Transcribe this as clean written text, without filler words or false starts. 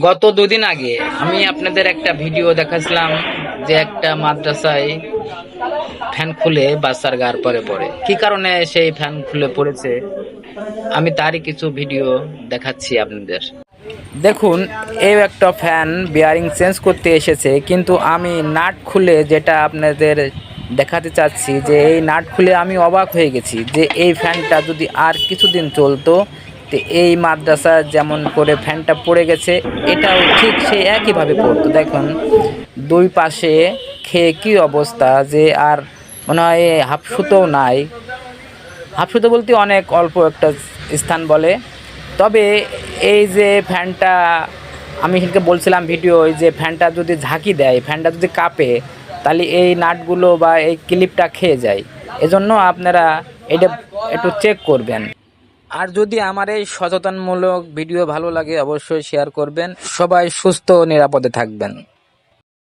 গত দুদিন আগে আমি আপনাদের একটা ভিডিও দেখাছিলাম যে একটা মাদ্রাসায় ফ্যান খুলে বাচ্চার গার পরে পড়ে। কি কারণে সেই ফ্যান খুলে পড়েছে আমি তারই কিছু ভিডিও দেখাচ্ছি আপনাদের। দেখুন, এই একটা ফ্যান বিয়ারিং চেঞ্জ করতে এসেছে, কিন্তু আমি নাট খুলে যেটা আপনাদের দেখাতে চাচ্ছি যে এই নাট খুলে আমি অবাক হয়ে গেছি যে এই ফ্যানটা যদি আর কিছুদিন চলতো তো এই মাদ্রাসা যেমন করে ফ্যানটা পড়ে গেছে এটাও ঠিক সেই একইভাবে পড়তো। দেখুন দুই পাশে খেয়ে কী অবস্থা, যে আর মনে হয় হাফ সুতোও নাই। হাফ সুতো বলতে অনেক অল্প একটা স্থান বলে। তবে এই যে ফ্যানটা আমি সেদিনকে বলছিলাম ভিডিও, যে ফ্যানটা যদি ঝাঁকি দেয়, ফ্যানটা যদি কাঁপে, তাহলে এই নাটগুলো বা এই ক্লিপটা খেয়ে যায়। এজন্য আপনারা এটা একটু চেক করবেন। আর যদি আমার এই সচেতনমূলক ভিডিও ভালো লাগে অবশ্যই শেয়ার করবেন। সবাই সুস্থ ও নিরাপদে থাকবেন।